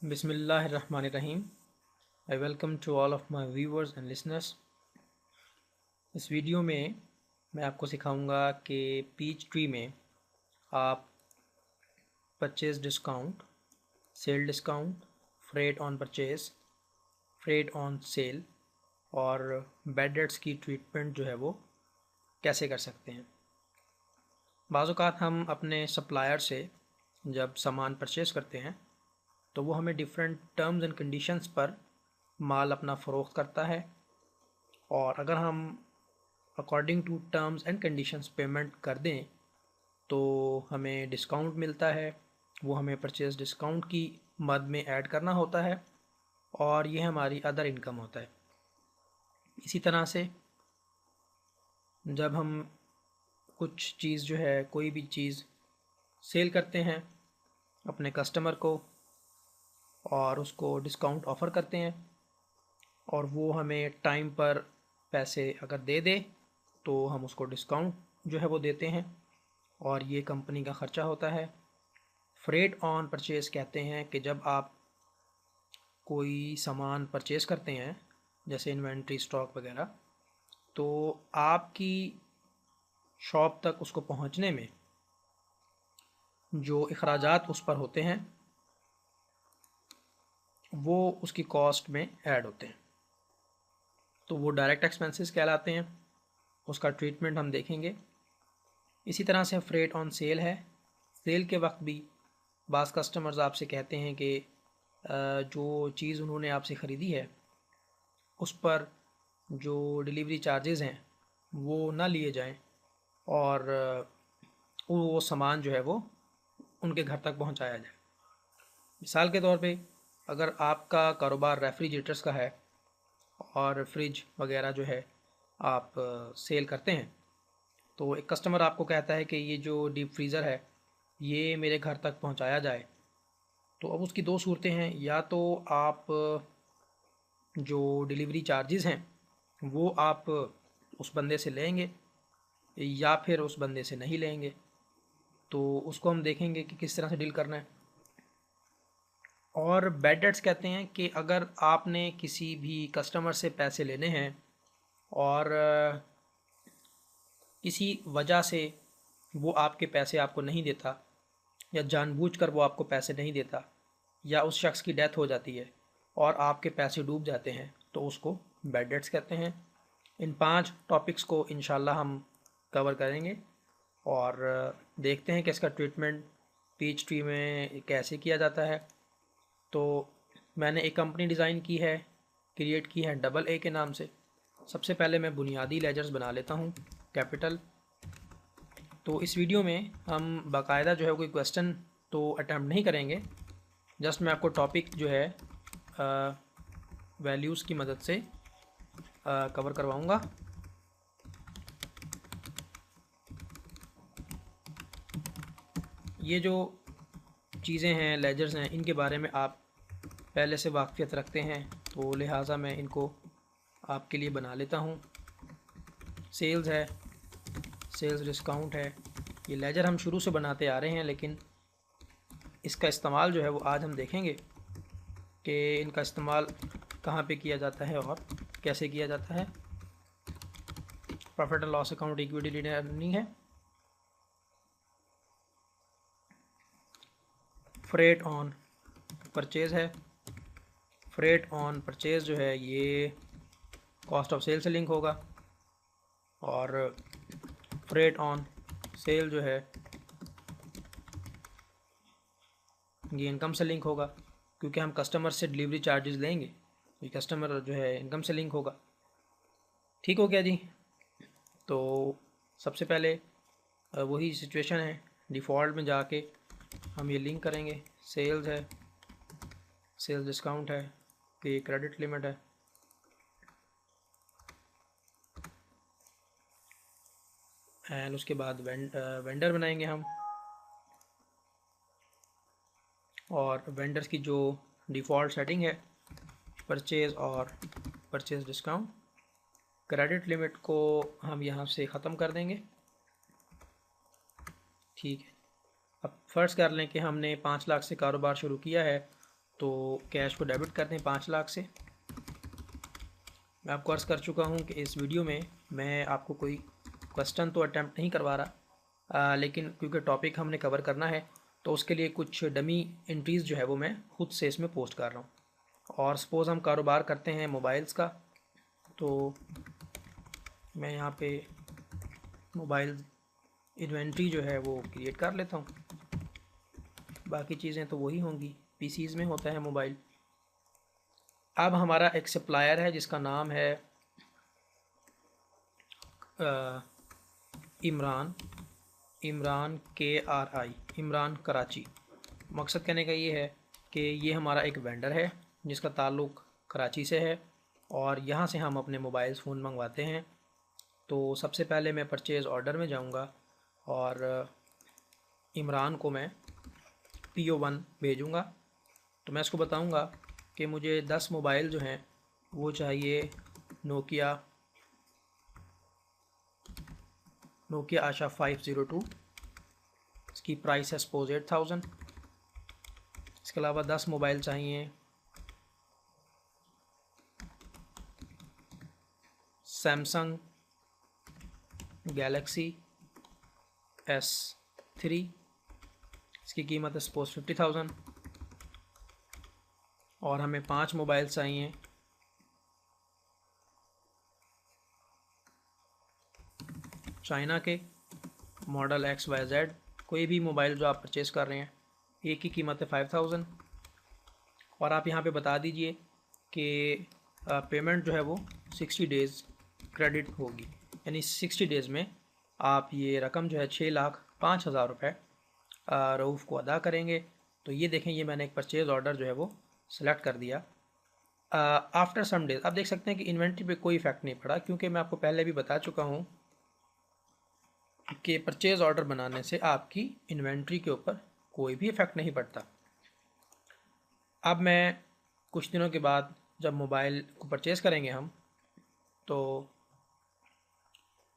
बिस्मिल्लाहिर्रहमानिर्रहीम। I welcome to all of my viewers and listeners. इस वीडियो में मैं आपको सिखाऊंगा कि पीच ट्री में आप purchase discount, sale discount, freight on purchase, freight on sale और बैड डेट्स की ट्रीटमेंट जो है वो कैसे कर सकते हैं। बाज़ औक़ात हम अपने सप्लायर से जब सामान परचेज़ करते हैं तो वो हमें डिफरेंट टर्म्स एंड कंडीशंस पर माल अपना फ़रोख्त करता है, और अगर हम according to terms and conditions payment कर दें तो हमें डिस्काउंट मिलता है। वो हमें परचेज़ डिस्काउंट की मद में ऐड करना होता है और ये हमारी अदर इनकम होता है। इसी तरह से जब हम कुछ चीज़ जो है, कोई भी चीज़ सेल करते हैं अपने कस्टमर को और उसको डिस्काउंट ऑफ़र करते हैं और वो हमें टाइम पर पैसे अगर दे दे तो हम उसको डिस्काउंट जो है वो देते हैं और ये कंपनी का ख़र्चा होता है। फ्रेट ऑन परचेज़ कहते हैं कि जब आप कोई सामान परचेज़ करते हैं जैसे इन्वेंट्री, स्टॉक वगैरह, तो आपकी शॉप तक उसको पहुंचने में जो अखराजात उस पर होते हैं वो उसकी कॉस्ट में ऐड होते हैं, तो वो डायरेक्ट एक्सपेंसेस कहलाते हैं। उसका ट्रीटमेंट हम देखेंगे। इसी तरह से फ्रेट ऑन सेल है। सेल के वक्त भी बाज़ कस्टमर्स आपसे कहते हैं कि जो चीज़ उन्होंने आपसे ख़रीदी है उस पर जो डिलीवरी चार्जेस हैं वो ना लिए जाएं और वो सामान जो है वो उनके घर तक पहुंचाया जाए। मिसाल के तौर पे अगर आपका कारोबार रेफ्रिजरेटर्स का है और फ्रिज वगैरह जो है आप सेल करते हैं, तो एक कस्टमर आपको कहता है कि ये जो डीप फ्रीज़र है ये मेरे घर तक पहुंचाया जाए, तो अब उसकी दो सूरतें हैं। या तो आप जो डिलीवरी चार्जेस हैं वो आप उस बंदे से लेंगे या फिर उस बंदे से नहीं लेंगे, तो उसको हम देखेंगे कि किस तरह से डील करना है। और बैड डेट्स कहते हैं कि अगर आपने किसी भी कस्टमर से पैसे लेने हैं और किसी वजह से वो आपके पैसे आपको नहीं देता या जानबूझकर वो आपको पैसे नहीं देता या उस शख्स की डेथ हो जाती है और आपके पैसे डूब जाते हैं, तो उसको बैड डेट्स कहते हैं। इन 5 टॉपिक्स को इंशाल्लाह हम कवर करेंगे और देखते हैं कि इसका ट्रीटमेंट पीच ट्री में कैसे किया जाता है। तो मैंने एक कंपनी डिज़ाइन की है, क्रिएट की है डबल ए के नाम से। सबसे पहले मैं बुनियादी लेजर्स बना लेता हूँ कैपिटल। तो इस वीडियो में हम बाकायदा जो है कोई क्वेश्चन तो अटैम्प्ट नहीं करेंगे, जस्ट मैं आपको टॉपिक जो है वैल्यूज़ की मदद से कवर करवाऊँगा। ये जो चीज़ें हैं, लेजर्स हैं, इनके बारे में आप पहले से वाक़फ़ियत रखते हैं, तो लिहाजा मैं इनको आपके लिए बना लेता हूँ। सेल्स है, सेल्स डिस्काउंट है। ये लेजर हम शुरू से बनाते आ रहे हैं, लेकिन इसका इस्तेमाल जो है वो आज हम देखेंगे कि इनका इस्तेमाल कहाँ पे किया जाता है और कैसे किया जाता है। Profit and loss account, equity, leader earning है। फ्रेट ऑन परचेज़ है। फ्रेट ऑन परचेज़ जो है ये कॉस्ट ऑफ सेल से लिंक होगा और फ्रेट ऑन सेल जो है ये इनकम से लिंक होगा, क्योंकि हम कस्टमर से डिलीवरी चार्जेस लेंगे, ये कस्टमर जो है इनकम से लिंक होगा। ठीक हो गया जी। तो सबसे पहले वही सिचुएशन है, डिफ़ॉल्ट में जाके हम ये लिंक करेंगे। सेल्स है, सेल्स डिस्काउंट है कि क्रेडिट लिमिट है, एंड उसके बाद वेंडर बनाएंगे हम, और वेंडर्स की जो डिफ़ॉल्ट सेटिंग है परचेज़ और परचेज़ डिस्काउंट। क्रेडिट लिमिट को हम यहाँ से ख़त्म कर देंगे। ठीक है। अब फ़र्ज़ कर लें कि हमने 5 लाख से कारोबार शुरू किया है तो कैश को डेबिट करते हैं 5 लाख से। मैं आपको अर्ज़ कर चुका हूँ कि इस वीडियो में मैं आपको कोई क्वेश्चन तो अटैम्प्ट नहीं करवा रहा, लेकिन क्योंकि टॉपिक हमने कवर करना है तो उसके लिए कुछ डमी एंट्रीज़ जो है वो मैं खुद से इसमें पोस्ट कर रहा हूँ। और सपोज़ हम कारोबार करते हैं मोबाइल्स का, तो मैं यहाँ पे मोबाइल इन्वेंट्री जो है वो क्रिएट कर लेता हूँ। बाकी चीज़ें तो वही होंगी, पीसीज़ में होता है मोबाइल। अब हमारा एक सप्लायर है जिसका नाम है इमरान KRI, इमरान कराची। मकसद कहने का ये है कि ये हमारा एक वेंडर है जिसका ताल्लुक़ कराची से है और यहाँ से हम अपने मोबाइल फ़ोन मंगवाते हैं। तो सबसे पहले मैं परचेज़ ऑर्डर में जाऊँगा और इमरान को मैं PO1 भेजूँगा। तो मैं इसको बताऊँगा कि मुझे 10 मोबाइल जो हैं वो चाहिए नोकिया आशा 502। इसकी प्राइस है सपोज 8000। इसके अलावा 10 मोबाइल चाहिए सैमसंग गैलेक्सी S3। इसकी कीमत है सपोज 50000। और हमें 5 मोबाइल चाहिए चाइना के मॉडल XYZ। कोई भी मोबाइल जो आप परचेज़ कर रहे हैं एक की कीमत है 5000। और आप यहाँ पे बता दीजिए कि पेमेंट जो है वो 60 डेज़ क्रेडिट होगी, यानी 60 डेज़ में आप ये रकम जो है 6,05,000 रुपये रऊफ़ को अदा करेंगे। तो ये देखें, ये मैंने एक परचेज़ ऑर्डर जो है वो सिलेक्ट कर दिया। आफ्टर सम डेज आप देख सकते हैं कि इन्वेंट्री पे कोई इफ़ेक्ट नहीं पड़ा, क्योंकि मैं आपको पहले भी बता चुका हूँ कि परचेज़ ऑर्डर बनाने से आपकी इन्वेंट्री के ऊपर कोई भी इफ़ेक्ट नहीं पड़ता। अब मैं कुछ दिनों के बाद जब मोबाइल को परचेज़ करेंगे हम, तो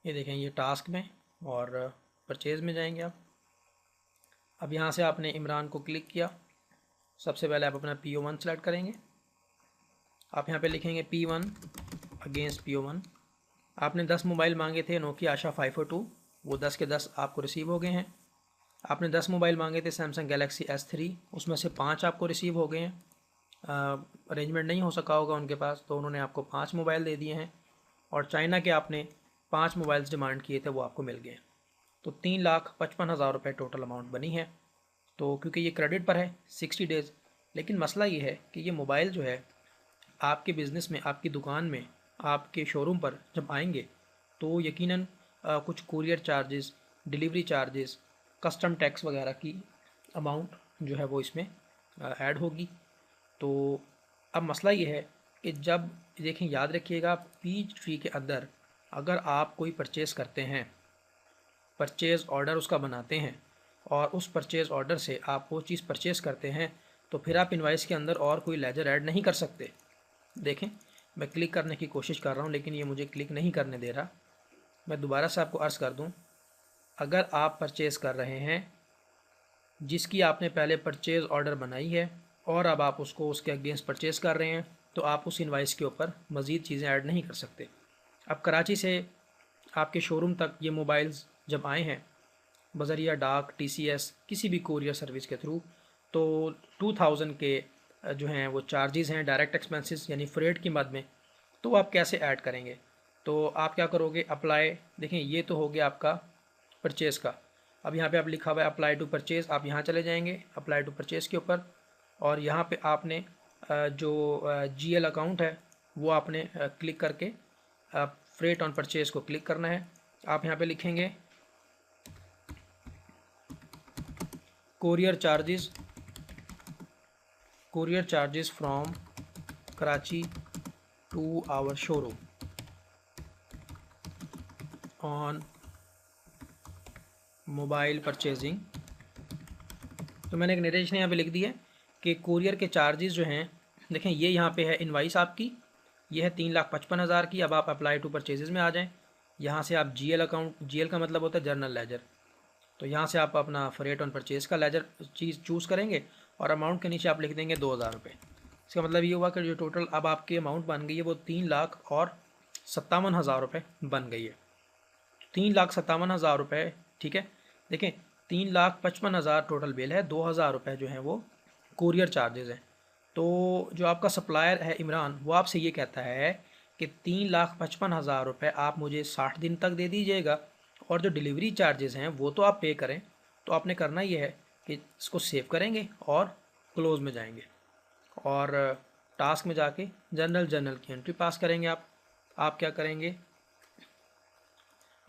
ये देखें, ये टास्क में और परचेज़ में जाएंगे आप। अब यहाँ से आपने इमरान को क्लिक किया। सबसे पहले आप अपना PO1 सेलेक्ट करेंगे। आप यहाँ पे लिखेंगे P1 अगेंस्ट PO1। आपने 10 मोबाइल मांगे थे नोकिया आशा 502, वो 10 के 10 आपको रिसीव हो गए हैं। आपने 10 मोबाइल मांगे थे सैमसंग गैलेक्सी S3, उसमें से 5 आपको रिसीव हो गए हैं। अरेंजमेंट नहीं हो सका होगा उनके पास, तो उन्होंने आपको 5 मोबाइल दे दिए हैं। और चाइना के आपने 5 मोबाइल्स डिमांड किए थे, वो आपको मिल गए। तो 3,55,000 रुपये टोटल अमाउंट बनी है। तो क्योंकि ये क्रेडिट पर है 60 डेज़, लेकिन मसला ये है कि ये मोबाइल जो है आपके बिज़नेस में, आपकी दुकान में, आपके शोरूम पर जब आएंगे तो यकीनन कुछ courier charges, delivery charges, custom tax वगैरह की अमाउंट जो है वो इसमें ऐड होगी। तो अब मसला ये है कि जब देखें, याद रखिएगा, पीच ट्री के अंदर अगर आप कोई परचेज़ करते हैं, परचेज़ ऑर्डर उसका बनाते हैं और उस परचेज़ ऑर्डर से आप वो चीज़ परचेज़ करते हैं, तो फिर आप इनवाइस के अंदर और कोई लेजर ऐड नहीं कर सकते। देखें, मैं क्लिक करने की कोशिश कर रहा हूँ लेकिन ये मुझे क्लिक नहीं करने दे रहा। मैं दोबारा से आपको अर्ज़ कर दूँ, अगर आप परचेज़ कर रहे हैं जिसकी आपने पहले परचेज़ ऑर्डर बनाई है और अब आप उसको उसके अगेंस्ट परचेज़ कर रहे हैं, तो आप उस इनवाइस के ऊपर मज़ीद चीज़ें ऐड नहीं कर सकते। अब कराची से आपके शोरूम तक ये मोबाइल्स जब आए हैं बज़रिया डाक, TCS, किसी भी कोरियर सर्विस के थ्रू, तो 2000 के जो हैं वो चार्जेस हैं डायरेक्ट एक्सपेंसेस यानी फ्रेट की मद में। तो आप कैसे ऐड करेंगे? तो आप क्या करोगे, अप्लाई, देखें ये तो हो गया आपका परचेज़ का। अब यहाँ पे आप लिखा हुआ है अप्लाई टू परचेज़, आप यहाँ चले जाएंगे अप्लाई टू परचेज़ के ऊपर, और यहाँ पे आपने जो GL अकाउंट है वो आपने क्लिक करके फ्रेट ऑन परचेज़ को क्लिक करना है। आप यहाँ पे लिखेंगे courier charges from Karachi to our showroom on mobile purchasing. तो मैंने एक नरेशन यहाँ पे लिख दिया है कि कुरियर के चार्जेस जो हैं, देखें ये यहाँ पे है इनवाइस आपकी, ये है 3,55,000 की। अब आप अप्लाई टू परचेजेस में आ जाएं। यहाँ से आप GL अकाउंट, GL का मतलब होता है जर्नल लेजर, तो यहाँ से आप अपना फ्रेट ऑन परचेज़ का लेजर चीज़ चूज़ करेंगे और अमाउंट के नीचे आप लिख देंगे 2000 रुपये। इसका मतलब ये हुआ कि जो टोटल अब आपकी अमाउंट बन गई है वो 3,57,000 रुपये बन गई है। 3,57,000 रुपये, ठीक है। देखें 3,55,000 टोटल बिल है, 2,000 रुपये जो है वो कुरियर चार्जेस हैं। तो जो आपका सप्लायर है इमरान, वो आपसे ये कहता है कि 3,55,000 रुपये आप मुझे 60 दिन तक दे दीजिएगा और जो डिलीवरी चार्जेस हैं वो तो आप पे करें। तो आपने करना ये है कि इसको सेव करेंगे और क्लोज में जाएंगे और टास्क में जाके जनरल की एंट्री पास करेंगे। आप क्या करेंगे,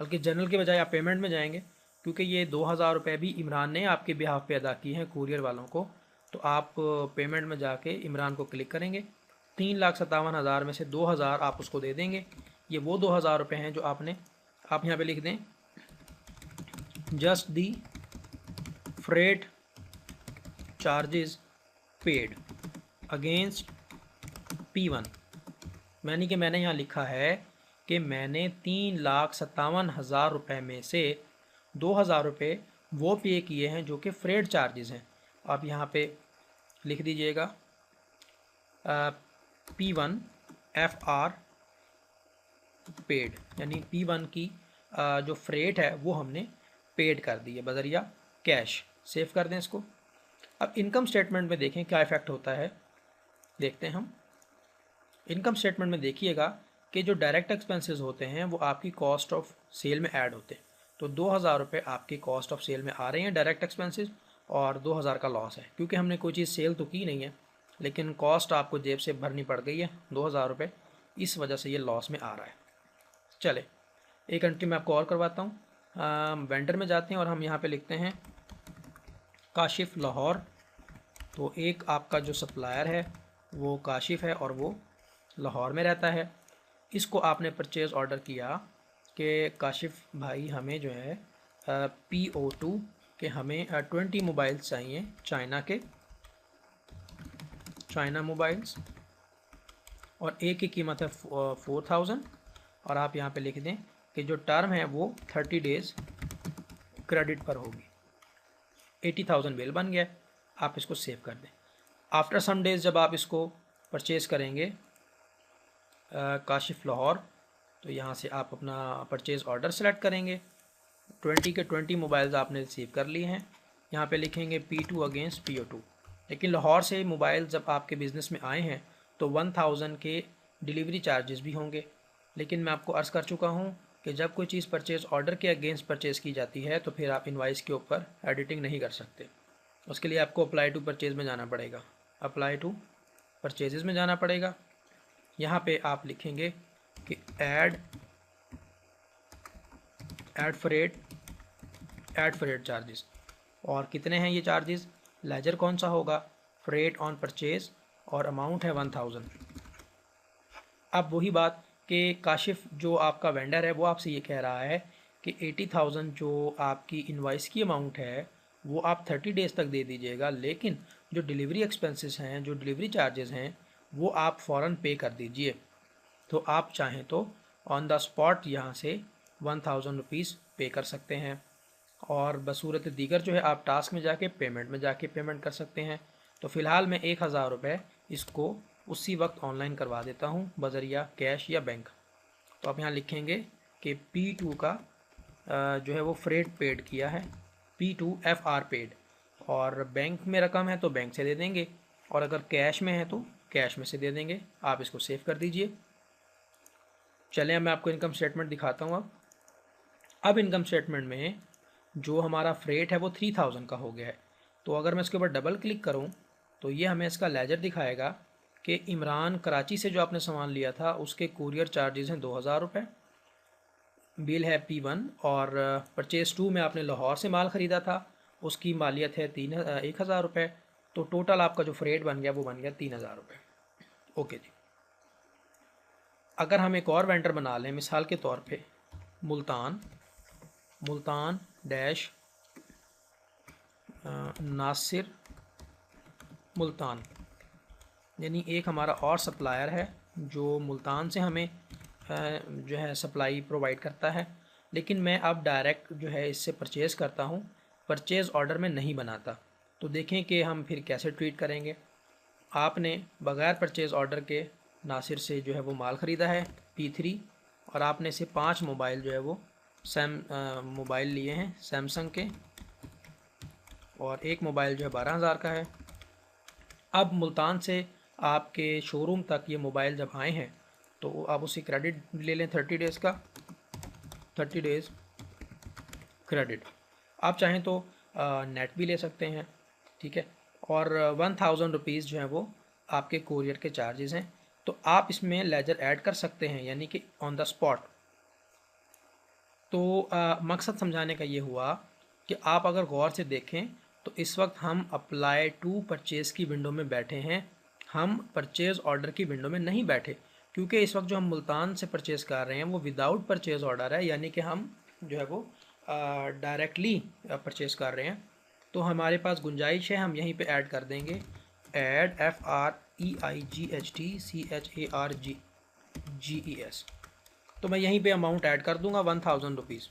बल्कि जनरल के बजाय आप पेमेंट में जाएंगे, क्योंकि ये 2,000 रुपये भी इमरान ने आपके बिहाफ पे अदा किए हैं कुरियर वालों को। तो आप पेमेंट में जाके इमरान को क्लिक करेंगे, 3,57,000 में से 2,000 आप उसको दे देंगे। ये वो 2,000 रुपये हैं जो आपने, आप यहाँ पे लिख दें just the freight charges paid against P1। यानी कि मैंने यहाँ लिखा है कि मैंने 3,57,000 रुपये में से 2,000 रुपये वो पे किए हैं जो कि फ्रेट चार्जेस हैं। आप यहाँ पे लिख दीजिएगा P1 FR पेड, यानी P1 की जो फ्रेट है वो हमने पेड कर दी है बजरिया कैश। सेव कर दें इसको। अब इनकम स्टेटमेंट में देखें क्या इफ़ेक्ट होता है, देखते हैं हम। इनकम स्टेटमेंट में देखिएगा कि जो डायरेक्ट एक्सपेंसेस होते हैं वो आपकी कॉस्ट ऑफ सेल में ऐड होते हैं। तो 2,000 रुपये आपकी कॉस्ट ऑफ सेल में आ रहे हैं डायरेक्ट एक्सपेंसेस और 2,000 का लॉस है, क्योंकि हमने कोई चीज़ सेल तो की नहीं है लेकिन कॉस्ट आपको जेब से भरनी पड़ गई है 2,000 रुपये, इस वजह से ये लॉस में आ रहा है। चले एक एंट्री मैं आपको और करवाता हूँ। वेंडर में जाते हैं और हम यहाँ पे लिखते हैं काशिफ लाहौर। तो एक आपका जो सप्लायर है वो काशिफ है और वो लाहौर में रहता है। इसको आपने परचेज़ ऑर्डर किया कि काशिफ भाई हमें जो है PO2 के हमें 20 मोबाइल्स चाहिए चाइना मोबाइल्स, और एक की कीमत है 4,000। और आप यहाँ पे लिख दें कि जो टर्म है वो 30 डेज़ क्रेडिट पर होगी। 80,000 बिल बन गया। आप इसको सेव कर दें। आफ्टर सम डेज़ जब आप इसको परचेज़ करेंगे काशिफ लाहौर, तो यहाँ से आप अपना परचेज़ ऑर्डर सेलेक्ट करेंगे। 20 के 20 मोबाइल्स आपने रिसीव कर लिए हैं। यहाँ पे लिखेंगे P2 अगेंस्ट PO2। लेकिन लाहौर से मोबाइल जब आपके बिज़नेस में आए हैं तो 1,000 के डिलीवरी चार्जेस भी होंगे। लेकिन मैं आपको अर्ज़ कर चुका हूँ कि जब कोई चीज़ परचेज़ ऑर्डर के अगेंस्ट परचेज़ की जाती है तो फिर आप इनवाइस के ऊपर एडिटिंग नहीं कर सकते। उसके लिए आपको अप्लाई टू परचेज़ में जाना पड़ेगा, अप्लाई टू परचेज़ में जाना पड़ेगा। यहाँ पे आप लिखेंगे कि ऐड फ्रेट चार्जेस, और कितने हैं ये चार्जेस, लेजर कौन सा होगा, फ्रेट ऑन परचेज़, और अमाउंट है 1,000। अब वही बात कि काशिफ जो आपका वेंडर है वो आपसे ये कह रहा है कि 80,000 जो आपकी इनवाइस की अमाउंट है वो आप 30 डेज़ तक दे दीजिएगा, लेकिन जो डिलीवरी एक्सपेंसेस हैं, जो डिलीवरी चार्जेस हैं वो आप फ़ौरन पे कर दीजिए। तो आप चाहें तो ऑन द स्पॉट यहाँ से 1,000 रुपीज़ पे कर सकते हैं, और बसूरत दीगर जो है आप टास्क में जाके पेमेंट में जाके पेमेंट कर सकते हैं। तो फ़िलहाल मैं 1,000 रुपये इसको उसी वक्त ऑनलाइन करवा देता हूँ बजरिया कैश या बैंक। तो आप यहाँ लिखेंगे कि P2 का जो है वो फ्रेट पेड किया है, P2 FR पेड, और बैंक में रकम है तो बैंक से दे देंगे, और अगर कैश में है तो कैश में से दे देंगे। आप इसको सेव कर दीजिए। चलें मैं आपको इनकम स्टेटमेंट दिखाता हूँ। अब इनकम स्टेटमेंट में जो हमारा फ्रेट है वो 3,000 का हो गया है। तो अगर मैं इसके ऊपर डबल क्लिक करूँ तो ये हमें इसका लेजर दिखाएगा कि इमरान कराची से जो आपने सामान लिया था उसके कुरियर चार्जेस हैं 2,000 रुपये, बिल है P1, और परचेज़ 2 में आपने लाहौर से माल ख़रीदा था उसकी मालियत है 1,000 रुपये। तो टोटल आपका जो फ्रेट बन गया वो बन गया 3,000 रुपये। ओके जी। अगर हम एक और वेंडर बना लें, मिसाल के तौर पे मुल्तान डैश नासिर मुल्तान, यानी एक हमारा और सप्लायर है जो मुल्तान से हमें जो है सप्लाई प्रोवाइड करता है, लेकिन मैं अब डायरेक्ट जो है इससे परचेज़ करता हूँ, परचेज़ ऑर्डर में नहीं बनाता। तो देखें कि हम फिर कैसे ट्रीट करेंगे। आपने बगैर परचेज़ ऑर्डर के नासिर से जो है वो माल ख़रीदा है P3, और आपने से 5 मोबाइल जो है वो मोबाइल लिए हैं सैमसंग के, और एक मोबाइल जो है 12,000 का है। अब मुल्तान से आपके शोरूम तक ये मोबाइल जब आए हैं तो आप उसे क्रेडिट ले लें 30 डेज़ का, 30 डेज़ क्रेडिट। आप चाहें तो नेट भी ले सकते हैं, ठीक है। और 1000 रुपीज़ जो है वो आपके कोरियर के चार्जेस हैं। तो आप इसमें लेजर ऐड कर सकते हैं, यानी कि ऑन द स्पॉट। तो मकसद समझाने का ये हुआ कि आप अगर गौर से देखें तो इस वक्त हम अप्लाई टू परचेज़ की विंडो में बैठे हैं, हम परचेज़ ऑर्डर की विंडो में नहीं बैठे, क्योंकि इस वक्त जो हम मुल्तान से परचेज़ कर रहे हैं वो विदाउट परचेज़ ऑर्डर है, यानी कि हम जो है वो डायरेक्टली परचेज़ कर रहे हैं। तो हमारे पास गुंजाइश है, हम यहीं पे ऐड कर देंगे ऐड FREIGHTCHARGES। तो मैं यहीं पे अमाउंट ऐड कर दूंगा 1000 रुपीज़,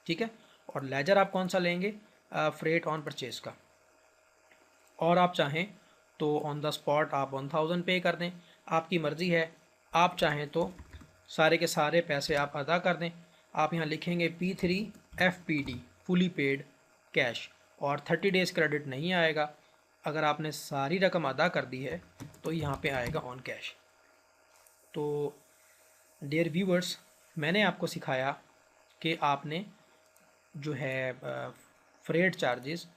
ठीक है। और लेजर आप कौन सा लेंगे? फ्रेट ऑन परचेज़ का। और आप चाहें तो ऑन द स्पॉट आप 1000 पे कर दें, आपकी मर्ज़ी है। आप चाहें तो सारे के सारे पैसे आप अदा कर दें। आप यहाँ लिखेंगे P3 FPD fully paid cash, और 30 डेज़ क्रेडिट नहीं आएगा। अगर आपने सारी रकम अदा कर दी है तो यहाँ पे आएगा ऑन कैश। तो डियर व्यूवर्स, मैंने आपको सिखाया कि आपने जो है freight charges,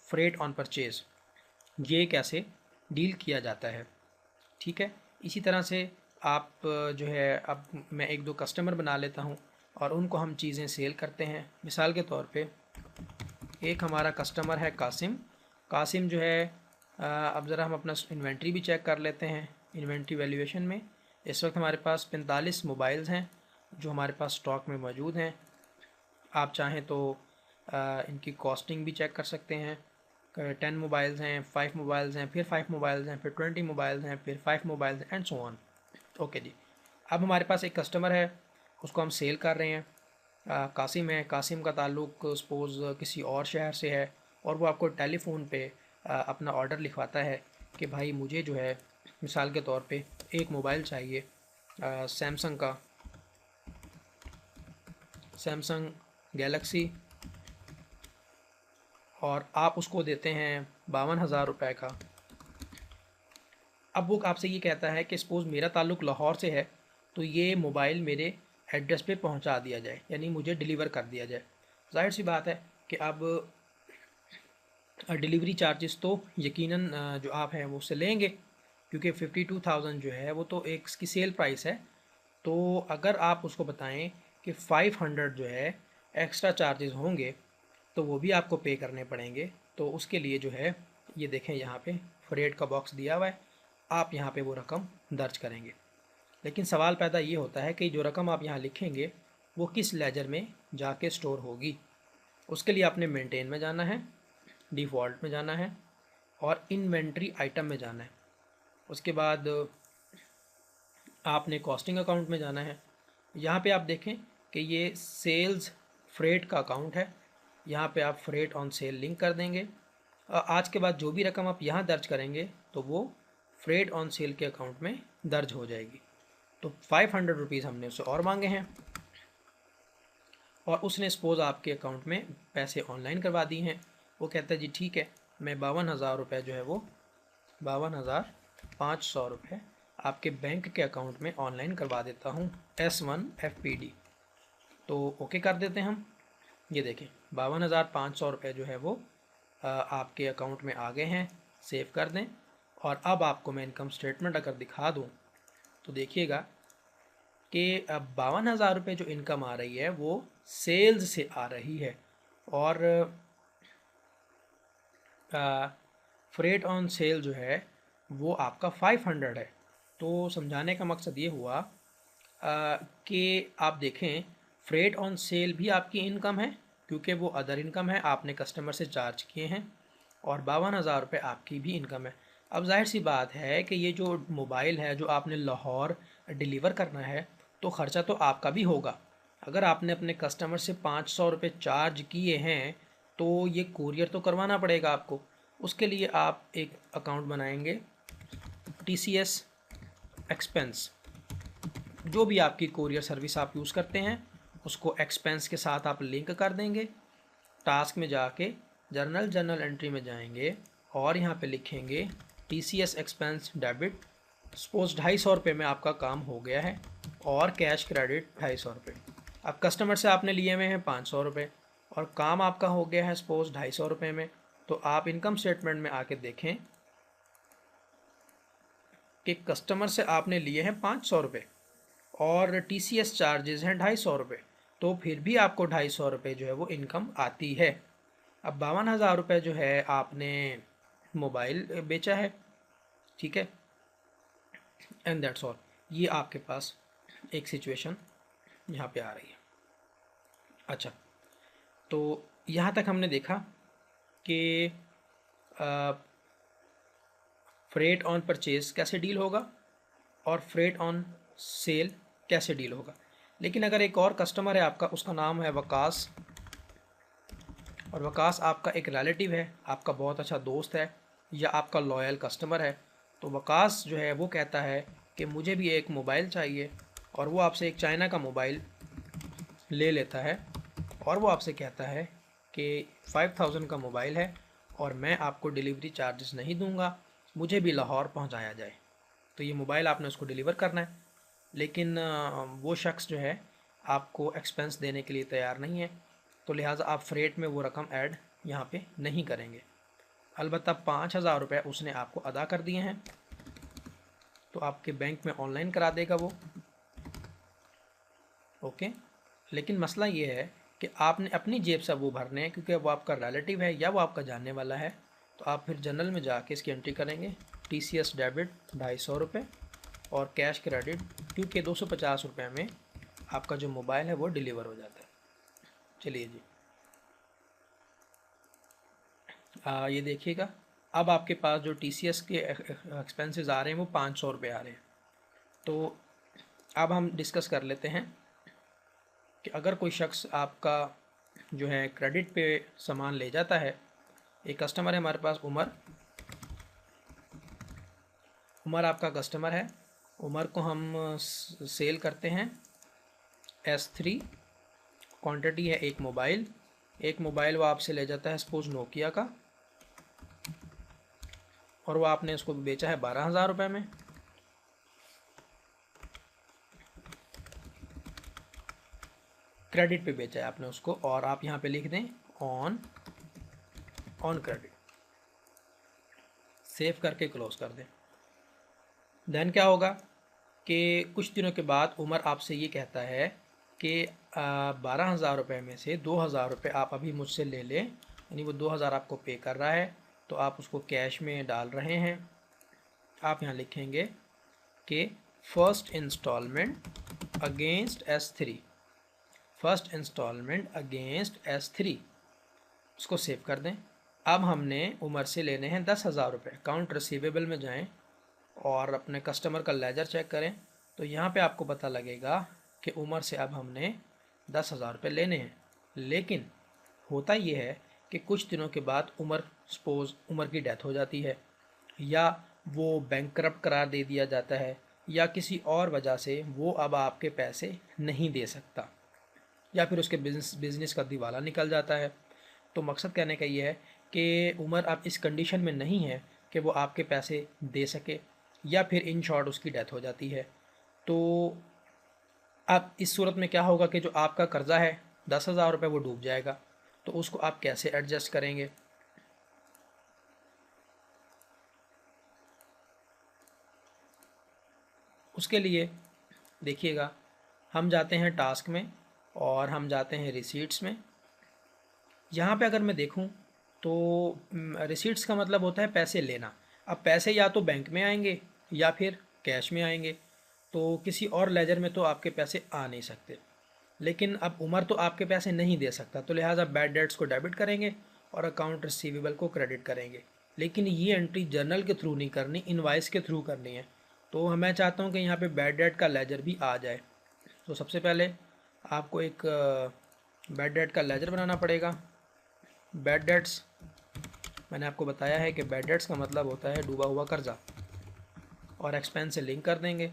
freight on purchase, ये कैसे डील किया जाता है, ठीक है। इसी तरह से आप जो है, अब मैं एक दो कस्टमर बना लेता हूँ और उनको हम चीज़ें सेल करते हैं। मिसाल के तौर पे एक हमारा कस्टमर है कासिम। कासिम जो है अब ज़रा हम अपना इन्वेंट्री भी चेक कर लेते हैं। इन्वेंट्री वैल्यूएशन में इस वक्त हमारे पास 45 मोबाइल्स हैं जो हमारे पास स्टॉक में मौजूद हैं। आप चाहें तो इनकी कॉस्टिंग भी चेक कर सकते हैं। 10 मोबाइल्स हैं, 5 मोबाइल्स हैं, फिर 5 मोबाइल्स हैं, फिर 20 मोबाइल्स हैं, फिर 5 mobiles and so on. Okay जी। अब हमारे पास एक कस्टमर है, उसको हम सेल कर रहे हैं। कासिम है, कासिम का ताल्लुक़ सपोज़ किसी और शहर से है, और वो आपको टेलीफोन पे अपना ऑर्डर लिखवाता है कि भाई मुझे जो है मिसाल के तौर पे एक मोबाइल चाहिए सैमसंग का, सैमसंग गैलेक्सी, और आप उसको देते हैं 52,000 रुपये का। अब वो आपसे ये कहता है कि सपोज़ मेरा ताल्लुक़ लाहौर से है, तो ये मोबाइल मेरे एड्रेस पे पहुंचा दिया जाए, यानी मुझे डिलीवर कर दिया जाए। जाहिर सी बात है कि अब डिलीवरी चार्जेस तो यकीनन जो आप हैं वो उससे लेंगे, क्योंकि 52,000 जो है वो तो एक इसकी सेल प्राइस है। तो अगर आप उसको बताएं कि 500 जो है एक्स्ट्रा चार्जेस होंगे तो वो भी आपको पे करने पड़ेंगे। तो उसके लिए जो है ये देखें यहाँ पे फ्रेट का बॉक्स दिया हुआ है, आप यहाँ पे वो रकम दर्ज करेंगे। लेकिन सवाल पैदा ये होता है कि जो रकम आप यहाँ लिखेंगे वो किस लेजर में जाके स्टोर होगी। उसके लिए आपने मेंटेन में जाना है, डिफ़ॉल्ट में जाना है, और इन्वेंट्री आइटम में जाना है। उसके बाद आपने कॉस्टिंग अकाउंट में जाना है। यहाँ पे आप देखें कि ये सेल्स फ्रेट का अकाउंट है, यहाँ पे आप फ्रेट ऑन सेल लिंक कर देंगे। आज के बाद जो भी रकम आप यहाँ दर्ज करेंगे तो वो फ्रेट ऑन सेल के अकाउंट में दर्ज हो जाएगी। तो 500 रुपीज़ हमने उससे और मांगे हैं, और उसने सपोज़ आपके अकाउंट में पैसे ऑनलाइन करवा दिए हैं। वो कहता है जी ठीक है, मैं 52,000 रुपये जो है वो 52,500 रुपये आपके बैंक के अकाउंट में ऑनलाइन करवा देता हूँ S1 FPD। तो ओके कर देते हैं हम। ये देखें 52,500 रुपये जो है वो आपके अकाउंट में आ गए हैं। सेव कर दें। और अब आपको मैं इनकम स्टेटमेंट अगर दिखा दूँ तो देखिएगा कि अब 52,000 रुपये जो इनकम आ रही है वो सेल्स से आ रही है, और फ्रेट ऑन सेल जो है वो आपका 500 है। तो समझाने का मकसद ये हुआ कि आप देखें फ्रेट ऑन सेल भी आपकी इनकम है, क्योंकि वो अदर इनकम है, आपने कस्टमर से चार्ज किए हैं, और 52,000 रुपये आपकी भी इनकम है। अब जाहिर सी बात है कि ये जो मोबाइल है जो आपने लाहौर डिलीवर करना है तो ख़र्चा तो आपका भी होगा। अगर आपने अपने कस्टमर से 500 रुपये चार्ज किए हैं तो ये कुरियर तो करवाना पड़ेगा आपको। उसके लिए आप एक अकाउंट बनाएंगे, TCS एक्सपेंस। जो भी आपकी कुरियर सर्विस आप यूज़ करते हैं उसको एक्सपेंस के साथ आप लिंक कर देंगे। टास्क में जाके जर्नल एंट्री में जाएंगे और यहाँ पे लिखेंगे TCS एक्सपेंस डेबिट। सपोज 250 रुपये में आपका काम हो गया है और कैश क्रेडिट 250 रुपये। अब कस्टमर से आपने लिए हुए हैं 500 रुपये और काम आपका हो गया है सपोज 250 रुपये में। तो आप इनकम स्टेटमेंट में आके देखें कि कस्टमर से आपने लिए हैं 500 रुपये और TCS चार्जेस हैं 250 रुपये, तो फिर भी आपको 250 रुपये जो है वो इनकम आती है। अब 52,000 रुपये जो है आपने मोबाइल बेचा है, ठीक है, एंड दैट्स ऑल। ये आपके पास एक सिचुएशन यहाँ पे आ रही है। अच्छा, तो यहाँ तक हमने देखा कि फ्रेट ऑन परचेज कैसे डील होगा और फ्रेट ऑन सेल कैसे डील होगा। लेकिन अगर एक और कस्टमर है आपका, उसका नाम है वकास, और वकास आपका एक रिलेटिव है, आपका बहुत अच्छा दोस्त है या आपका लॉयल कस्टमर है, तो वकास जो है वो कहता है कि मुझे भी एक मोबाइल चाहिए, और वो आपसे एक चाइना का मोबाइल ले लेता है और वो आपसे कहता है कि 5000 का मोबाइल है और मैं आपको डिलीवरी चार्जेस नहीं दूंगा, मुझे भी लाहौर पहुंचाया जाए। तो ये मोबाइल आपने उसको डिलीवर करना है, लेकिन वो शख्स जो है आपको एक्सपेंस देने के लिए तैयार नहीं है, तो लिहाजा आप फ्रेट में वो रकम ऐड यहाँ पे नहीं करेंगे। अलबत्ता 5000 रुपये उसने आपको अदा कर दिए हैं तो आपके बैंक में ऑनलाइन करा देगा वो, ओके। लेकिन मसला ये है कि आपने अपनी जेब से वो भरने हैं, क्योंकि वो आपका रिलेटिव है या वो आपका जानने वाला है। तो आप फिर जनरल में जाके इसकी एंट्री करेंगे, TCS डेबिट 250 रुपये और कैश क्रेडिट, क्योंकि 250 रुपये में आपका जो मोबाइल है वो डिलीवर हो जाता है। चलिए जी, ये देखिएगा, अब आपके पास जो TCS के एक्सपेंसेस आ रहे हैं वो 500 रुपये आ रहे हैं। तो अब हम डिस्कस कर लेते हैं कि अगर कोई शख्स आपका जो है क्रेडिट पे सामान ले जाता है। एक कस्टमर है हमारे पास, उमर आपका कस्टमर है। उमर को हम सेल करते हैं S3, क्वांटिटी है एक मोबाइल वो आपसे ले जाता है सपोज नोकिया का, और वो आपने उसको बेचा है 12,000 रुपये में। क्रेडिट पे बेचा है आपने उसको, और आप यहाँ पे लिख दें ऑन क्रेडिट, सेव करके क्लोज कर दें। देन क्या होगा कि कुछ दिनों के बाद उमर आपसे ये कहता है कि 12,000 रुपये में से 2,000 रुपये आप अभी मुझसे ले लें, यानी वो 2,000 आपको पे कर रहा है, तो आप उसको कैश में डाल रहे हैं। आप यहाँ लिखेंगे कि first installment against S3, first installment against S3, उसको सेव कर दें। अब हमने उमर से लेने हैं 10,000 रुपये। अकाउंट रिसीवेबल में जाएं और अपने कस्टमर का लेजर चेक करें, तो यहाँ पे आपको पता लगेगा कि उमर से अब हमने 10,000 रुपये लेने हैं। लेकिन होता ये है कि कुछ दिनों के बाद उमर की डेथ हो जाती है, या वो बैंकरप्ट करार दे दिया जाता है, या किसी और वजह से वो अब आपके पैसे नहीं दे सकता, या फिर उसके बिज़नेस का दिवाला निकल जाता है। तो मकसद कहने का ये है कि उमर अब इस कंडीशन में नहीं है कि वो आपके पैसे दे सके, या फिर इन शॉर्ट उसकी डेथ हो जाती है। तो अब इस सूरत में क्या होगा कि जो आपका कर्ज़ा है 10,000 रुपये वो डूब जाएगा। तो उसको आप कैसे एडजस्ट करेंगे? उसके लिए देखिएगा, हम जाते हैं टास्क में और हम जाते हैं रिसीट्स में। यहाँ पे अगर मैं देखूँ तो रिसीट्स का मतलब होता है पैसे लेना। अब पैसे या तो बैंक में आएंगे या फिर कैश में आएंगे, तो किसी और लेजर में तो आपके पैसे आ नहीं सकते। लेकिन अब उमर तो आपके पैसे नहीं दे सकता, तो लिहाजा बैड डेट्स को डेबिट करेंगे और अकाउंट रिसीवेबल को क्रेडिट करेंगे। लेकिन ये एंट्री जर्नल के थ्रू नहीं करनी, इनवाइस के थ्रू करनी है। तो मैं चाहता हूँ कि यहाँ पे बैड डेट का लेजर भी आ जाए। तो सबसे पहले आपको एक बैड डेट का लेजर बनाना पड़ेगा। बैड डेट्स, मैंने आपको बताया है कि बैड डेट्स का मतलब होता है डूबा हुआ कर्जा, और एक्सपेंस से लिंक कर देंगे।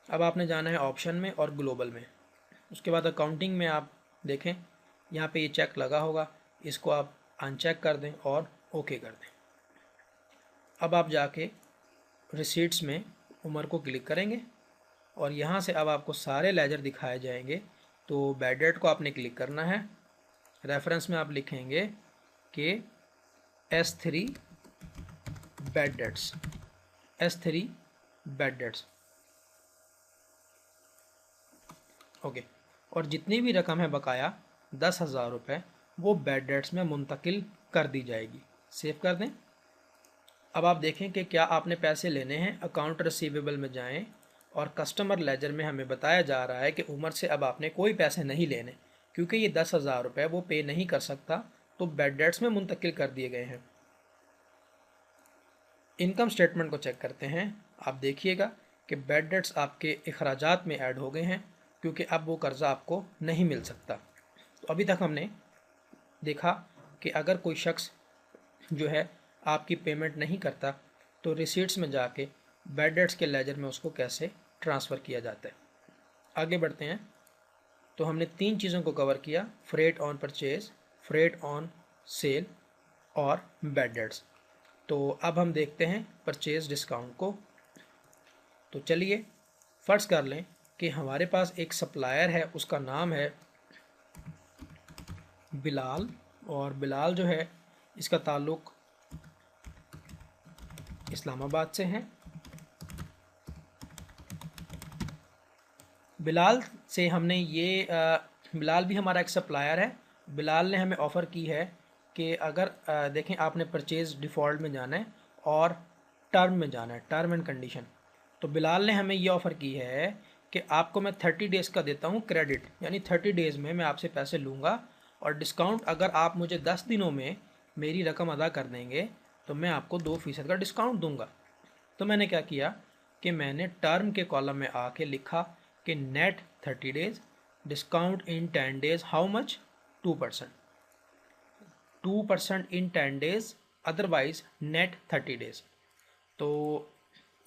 अब आपने जाना है ऑप्शन में और ग्लोबल में। उसके बाद अकाउंटिंग में आप देखें, यहाँ पे ये चेक लगा होगा, इसको आप अनचेक कर दें और ओके कर दें। अब आप जाके रिसीट्स में उमर को क्लिक करेंगे और यहाँ से अब आपको सारे लेजर दिखाए जाएंगे। तो बैड डेट को आपने क्लिक करना है। रेफरेंस में आप लिखेंगे कि S3 bad debts, S3 bad debts, okay. और जितनी भी रकम है बकाया 10,000 रुपये, वो बैड डेट्स में मुंतकिल कर दी जाएगी। सेव कर दें। अब आप देखें कि क्या आपने पैसे लेने हैं। अकाउंट रिसीवेबल में जाएं और कस्टमर लेजर में हमें बताया जा रहा है कि उमर से अब आपने कोई पैसे नहीं लेने, क्योंकि ये 10,000 रुपये वो पे नहीं कर सकता, तो बैड डेट्स में मुंतकिल कर दिए गए हैं। इनकम स्टेटमेंट को चेक करते हैं। आप देखिएगा कि बैड डेट्स आपके अखराजात में ऐड हो गए हैं, क्योंकि अब वो कर्ज़ा आपको नहीं मिल सकता। तो अभी तक हमने देखा कि अगर कोई शख्स जो है आपकी पेमेंट नहीं करता, तो रिसीट्स में जाके बैड डेट्स के लेजर में उसको कैसे ट्रांसफ़र किया जाता है। आगे बढ़ते हैं। तो हमने 3 चीज़ों को कवर किया, freight on purchase, freight on sale और बैड डेट्स। तो अब हम देखते हैं परचेज डिस्काउंट को। तो चलिए फ़र्ज़ कर लें कि हमारे पास एक सप्लायर है, उसका नाम है बिलाल, और बिलाल जो है इसका ताल्लुक़ इस्लामाबाद से है। बिलाल से हमने ये बिलाल भी हमारा एक सप्लायर है। बिलाल ने हमें ऑफ़र की है कि अगर देखें, आपने परचेज़ डिफ़ॉल्ट में जाना है और टर्म में जाना है, टर्म एंड कंडीशन। तो बिलाल ने हमें ये ऑफ़र की है कि आपको मैं 30 डेज़ का देता हूँ क्रेडिट, यानी 30 डेज़ में मैं आपसे पैसे लूँगा, और डिस्काउंट अगर आप मुझे 10 दिनों में मेरी रकम अदा कर देंगे तो मैं आपको 2% का डिस्काउंट दूंगा। तो मैंने क्या किया कि मैंने टर्म के कॉलम में आके लिखा कि net 30 days, discount in 10 days, how much 2%, 2% in 10 days, otherwise net 30 days. तो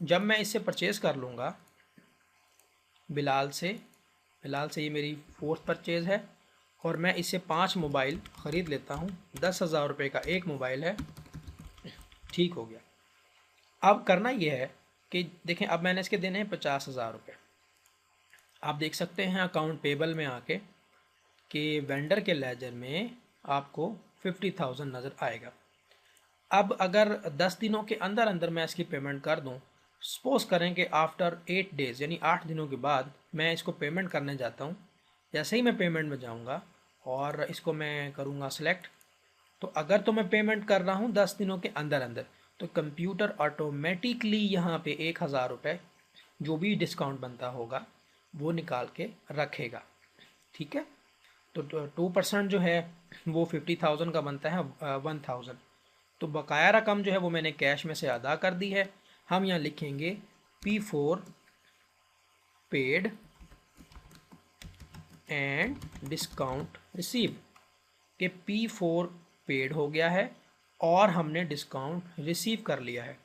जब मैं इससे परचेज़ कर लूँगा बिलाल से ये मेरी 4th परचेज़ है, और मैं इससे 5 मोबाइल ख़रीद लेता हूँ। 10,000 रुपये का एक मोबाइल है, ठीक हो गया। अब करना ये है कि देखें, अब मैंने इसके देने हैं 50,000 रुपये। आप देख सकते हैं अकाउंट पेबल में आके कि वेंडर के लेजर में आपको 50,000 नज़र आएगा। अब अगर 10 दिनों के अंदर अंदर मैं इसकी पेमेंट कर दूं, सपोज़ करें कि आफ्टर 8 डेज़ यानी 8 दिनों के बाद मैं इसको पेमेंट करने जाता हूं। जैसे ही मैं पेमेंट में जाऊंगा और इसको मैं करूंगा सिलेक्ट, तो अगर तो मैं पेमेंट कर रहा हूं 10 दिनों के अंदर अंदर, तो कंप्यूटर ऑटोमेटिकली यहाँ पे 1,000 रुपये जो भी डिस्काउंट बनता होगा वो निकाल के रखेगा। ठीक है। तो 2% जो है वो 50,000 का बनता है 1,000। तो बकाया रकम जो है वो मैंने कैश में से अदा कर दी है। हम यहाँ लिखेंगे P4 paid and discount receive, कि P4 पेड हो गया है और हमने डिस्काउंट रिसीव कर लिया है।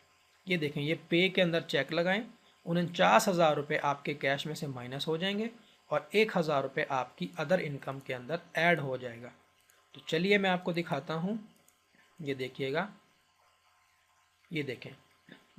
ये देखें, ये पे के अंदर चेक लगाएं, 49,000 रुपये आपके कैश में से माइनस हो जाएंगे और 1,000 रुपये आपकी अदर इनकम के अंदर ऐड हो जाएगा। तो चलिए मैं आपको दिखाता हूँ। ये देखिएगा, ये देखें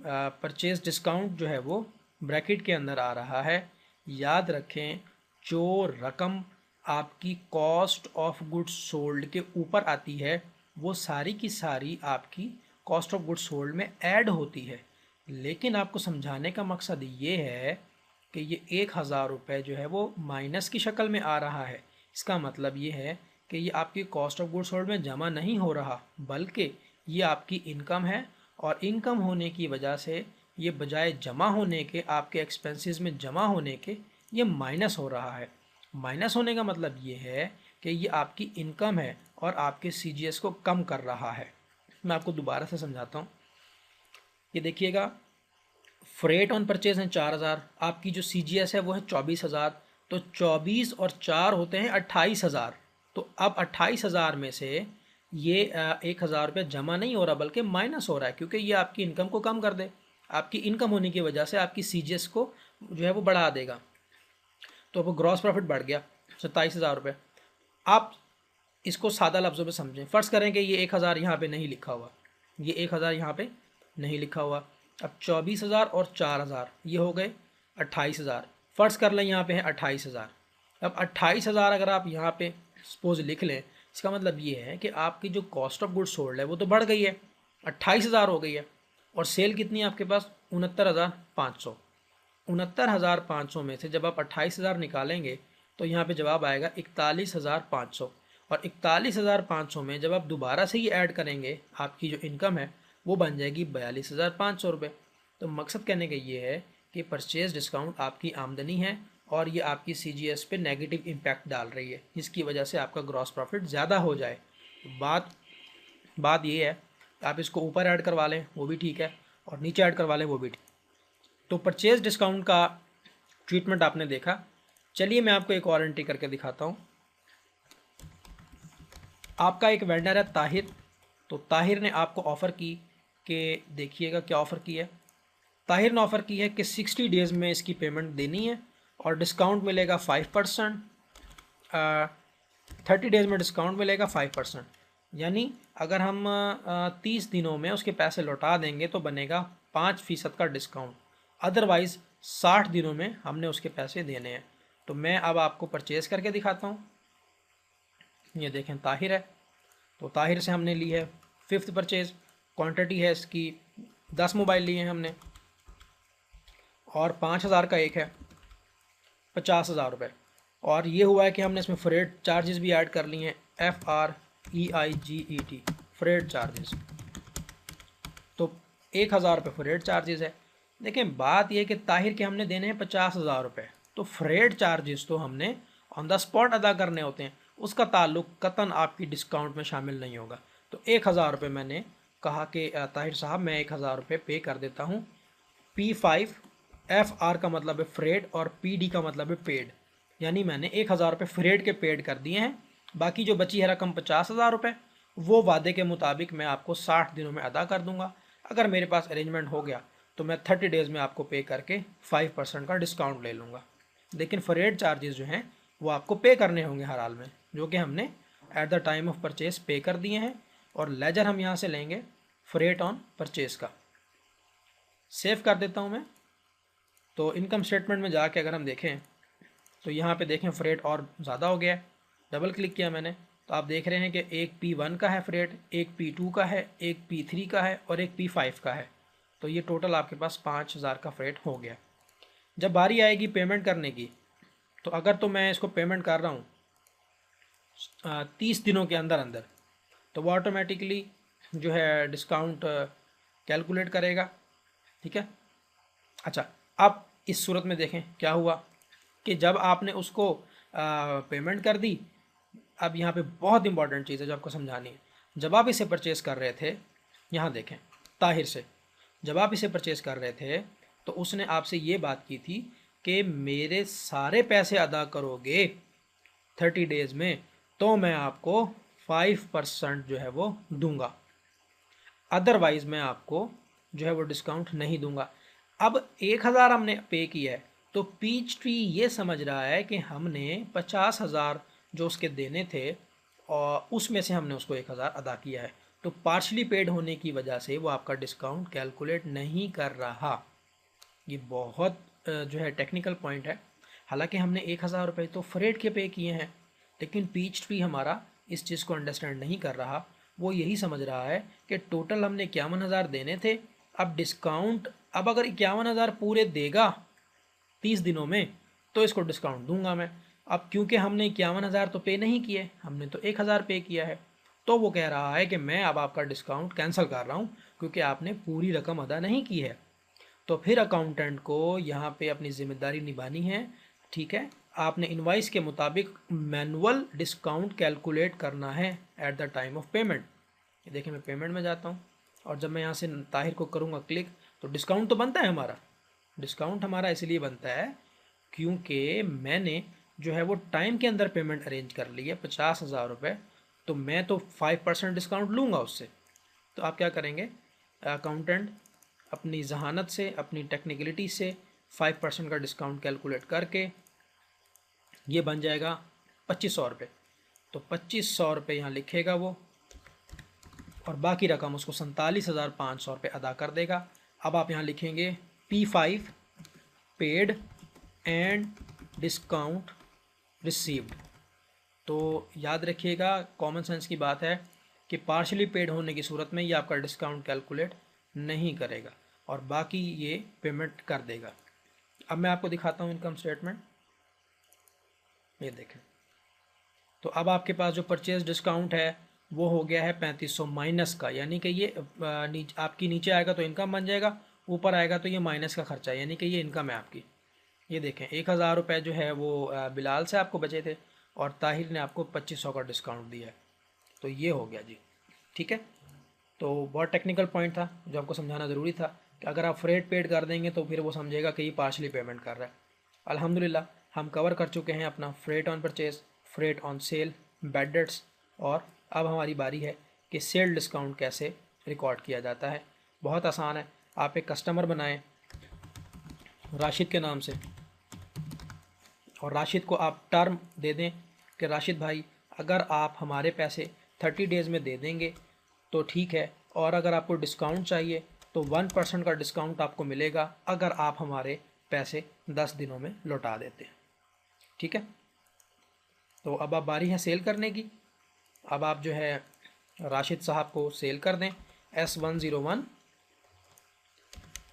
परचेज डिस्काउंट जो है वो ब्रैकेट के अंदर आ रहा है। याद रखें, जो रकम आपकी कॉस्ट ऑफ गुड्स सोल्ड के ऊपर आती है वो सारी की सारी आपकी कॉस्ट ऑफ गुड्स सोल्ड में ऐड होती है। लेकिन आपको समझाने का मकसद ये है कि ये 1,000 रुपये जो है वो माइनस की शक्ल में आ रहा है। इसका मतलब ये है कि ये आपकी कॉस्ट ऑफ गुड्स सोल्ड में जमा नहीं हो रहा, बल्कि ये आपकी इनकम है, और इनकम होने की वजह से ये बजाय जमा होने के, आपके एक्सपेंसेस में जमा होने के, ये माइनस हो रहा है। माइनस होने का मतलब ये है कि ये आपकी इनकम है और आपके CGS को कम कर रहा है। मैं आपको दोबारा से समझाता हूँ। ये देखिएगा, फ्रेट ऑन परचेज है 4,000, आपकी जो CGS है वो है 24,000, तो 24 और 4 होते हैं 28,000। तो अब 28,000 में से ये 1,000 रुपये जमा नहीं हो रहा बल्कि माइनस हो रहा है, क्योंकि ये आपकी इनकम को कम कर दे। आपकी इनकम होने की वजह से आपकी CGS को जो है वो बढ़ा देगा। तो वो ग्रॉस प्रॉफिट बढ़ गया 27,000 रुपये। आप इसको सादा लफ्ज़ों में समझें। फ़र्ज़ करें कि ये 1,000 यहाँ पे नहीं लिखा हुआ, ये 1,000 यहाँ पे नहीं लिखा हुआ। अब 24,000 और 4,000 ये हो गए 28,000। फ़र्ज़ कर लें यहाँ पे है 28,000। अब 28,000 अगर आप यहाँ पे सपोज लिख लें, इसका मतलब ये है कि आपकी जो कॉस्ट ऑफ गुड्स सोल्ड है वो तो बढ़ गई है, 28,000 हो गई है। और सेल कितनी है आपके पास? 69,500। 69,500 में से जब आप 28,000 निकालेंगे तो यहाँ पे जवाब आएगा 41,500। और 41,500 में जब आप दोबारा से ये ऐड करेंगे, आपकी जो इनकम है वो बन जाएगी 42,500 रुपये। तो मकसद कहने का ये है कि परचेज डिस्काउंट आपकी आमदनी है और ये आपकी CGS पे नेगेटिव इम्पैक्ट डाल रही है, जिसकी वजह से आपका ग्रॉस प्रॉफिट ज़्यादा हो जाए। बात ये है, आप इसको ऊपर ऐड करवा लें वो भी ठीक है और नीचे ऐड करवा लें वो भी ठीक। तो परचेज डिस्काउंट का ट्रीटमेंट आपने देखा। चलिए मैं आपको एक और एंट्री करके दिखाता हूँ। आपका एक वेंडर है ताहिर। तो ताहिर ने आपको ऑफ़र की कि देखिएगा क्या ऑफ़र की है। ताहिर ने ऑफ़र की है कि 60 डेज़ में इसकी पेमेंट देनी है और डिस्काउंट मिलेगा 5%। 30 डेज़ में डिस्काउंट मिलेगा 5%। यानी अगर हम 30 दिनों में उसके पैसे लौटा देंगे तो बनेगा 5% का डिस्काउंट। अदरवाइज़ 60 दिनों में हमने उसके पैसे देने हैं। तो मैं अब आपको परचेज़ करके दिखाता हूँ। ये देखें ताहिर है, तो ताहिर से हमने ली है 5th परचेज़। क्वांटिटी है इसकी 10 मोबाइल लिए हैं हमने और 5,000 का एक है, 50,000 रुपये। और ये हुआ है कि हमने इसमें फ्रेट चार्जेस भी ऐड कर लिए हैं, FREIGET फ्रेट चार्जेस। तो 1,000 रुपये फ्रेट चार्जेस है। देखें बात यह कि ताहिर के हमने देने हैं 50,000 रुपये, तो फ्रेट चार्जेस तो हमने ऑन द स्पॉट अदा करने होते हैं, उसका ताल्लुक कतन आपकी डिस्काउंट में शामिल नहीं होगा। तो 1,000 रुपये मैंने कहा कि ताहिर साहब मैं 1,000 रुपये पे कर देता हूँ। P5 FR का मतलब है फ्रेट और PD का मतलब है पेड, यानी मैंने 1,000 रुपये फ्रेट के पेड कर दिए हैं। बाकी जो बची है रकम 50,000 रुपये, वो वादे के मुताबिक मैं आपको 60 दिनों में अदा कर दूंगा। अगर मेरे पास अरेंजमेंट हो गया तो मैं 30 डेज़ में आपको पे करके 5% का डिस्काउंट ले लूँगा। लेकिन फ्रेट चार्जेस जो हैं वो आपको पे करने होंगे हर हाल में, जो कि हमने eight the time of purchase पे कर दिए हैं। और लेजर हम यहाँ से लेंगे फ्रेट ऑन परचेज का। सेव कर देता हूँ मैं। तो इनकम स्टेटमेंट में जाके अगर हम देखें तो यहाँ पे देखें फ्रेट और ज़्यादा हो गया है। डबल क्लिक किया मैंने तो आप देख रहे हैं कि एक P1 का है फ्रेट, एक P2 का है, एक P3 का है और एक P5 का है। तो ये टोटल आपके पास 5,000 का फ्रेट हो गया। जब बारी आएगी पेमेंट करने की, तो अगर तो मैं इसको पेमेंट कर रहा हूँ 30 दिनों के अंदर अंदर, तो वो ऑटोमेटिकली जो है डिस्काउंट कैलकुलेट करेगा। ठीक है। अच्छा, अब इस सूरत में देखें क्या हुआ कि जब आपने उसको पेमेंट कर दी। अब यहाँ पे बहुत इंपॉर्टेंट चीज़ है जो आपको समझानी है। जब आप इसे परचेज़ कर रहे थे, यहाँ देखें ताहिर से, जब आप इसे परचेज़ कर रहे थे तो उसने आपसे ये बात की थी कि मेरे सारे पैसे अदा करोगे 30 डेज़ में तो मैं आपको 5% जो है वो दूंगा, अदरवाइज़ मैं आपको जो है वो डिस्काउंट नहीं दूंगा। अब 1,000 हमने पे किया है तो पीच ट्री ये समझ रहा है कि हमने 50,000 जो उसके देने थे और उसमें से हमने उसको 1,000 अदा किया है। तो पार्शली पेड होने की वजह से वो आपका डिस्काउंट कैलकुलेट नहीं कर रहा। ये बहुत जो है टेक्निकल पॉइंट है। हालांकि हमने 1,000 रुपये तो फ्रेट के पे किए हैं, लेकिन पीच ट्री हमारा इस चीज़ को अंडरस्टैंड नहीं कर रहा। वो यही समझ रहा है कि टोटल हमने 51,000 देने थे, अब डिस्काउंट, अब अगर 51,000 पूरे देगा 30 दिनों में तो इसको डिस्काउंट दूंगा मैं। अब क्योंकि हमने 51,000 तो पे नहीं किए, हमने तो 1,000 पे किया है, तो वो कह रहा है कि मैं अब आपका डिस्काउंट कैंसिल कर रहा हूँ क्योंकि आपने पूरी रकम अदा नहीं की है। तो फिर अकाउंटेंट को यहाँ पे अपनी ज़िम्मेदारी निभानी है। ठीक है, आपने इनवाइस के मुताबिक मैनुअल डिस्काउंट कैलकुलेट करना है at the time of payment. ये देखिए मैं पेमेंट में जाता हूँ और जब मैं यहाँ से ताहिर को करूँगा क्लिक तो डिस्काउंट तो बनता है हमारा। डिस्काउंट हमारा इसलिए बनता है क्योंकि मैंने जो है वो टाइम के अंदर पेमेंट अरेंज कर ली है 50,000 रुपये। तो मैं तो 5% डिस्काउंट लूँगा उससे। तो आप क्या करेंगे, अकाउंटेंट अपनी जहानत से, अपनी टेक्निकलिटी से 5% का डिस्काउंट कैलकुलेट करके ये बन जाएगा 2500 रुपये। तो 2500 रुपये यहाँ लिखेगा वो, और बाकी रकम उसको 47,500 रुपये अदा कर देगा। अब आप यहाँ लिखेंगे P5 paid and discount received. तो याद रखिएगा, कॉमन सेंस की बात है कि पार्शली पेड होने की सूरत में ये आपका डिस्काउंट कैलकुलेट नहीं करेगा और बाकी ये पेमेंट कर देगा। अब मैं आपको दिखाता हूँ इनकम स्टेटमेंट, ये देखें। तो अब आपके पास जो परचेज डिस्काउंट है वो हो गया है 3500 माइनस का, यानी कि ये आपकी नीचे आएगा तो इनकम बन जाएगा, ऊपर आएगा तो ये माइनस का खर्चा है, यानी कि ये इनकम है आपकी। ये देखें 1000 रुपये जो है वो बिलाल से आपको बचे थे और ताहिर ने आपको 2500 का डिस्काउंट दिया है। तो ये हो गया जी, ठीक है। तो बहुत टेक्निकल पॉइंट था जो आपको समझाना ज़रूरी था कि अगर आप फ्रेट पेड कर देंगे तो फिर वो समझेगा कि ये पार्शली पेमेंट कर रहा है। अल्हम्दुलिल्लाह हम कवर कर चुके हैं अपना freight on purchase, freight on cell, bad debts, और अब हमारी बारी है कि सेल डिस्काउंट कैसे रिकॉर्ड किया जाता है। बहुत आसान है, आप एक कस्टमर बनाएं राशिद के नाम से, और राशिद को आप टर्म दे दें कि राशिद भाई अगर आप हमारे पैसे 30 डेज़ में दे देंगे तो ठीक है, और अगर आपको डिस्काउंट चाहिए तो 1% का डिस्काउंट आपको मिलेगा अगर आप हमारे पैसे 10 दिनों में लौटा देते हैं, ठीक है। तो अब आप बारी है सेल करने की। अब आप जो है राशिद साहब को सेल कर दें। S101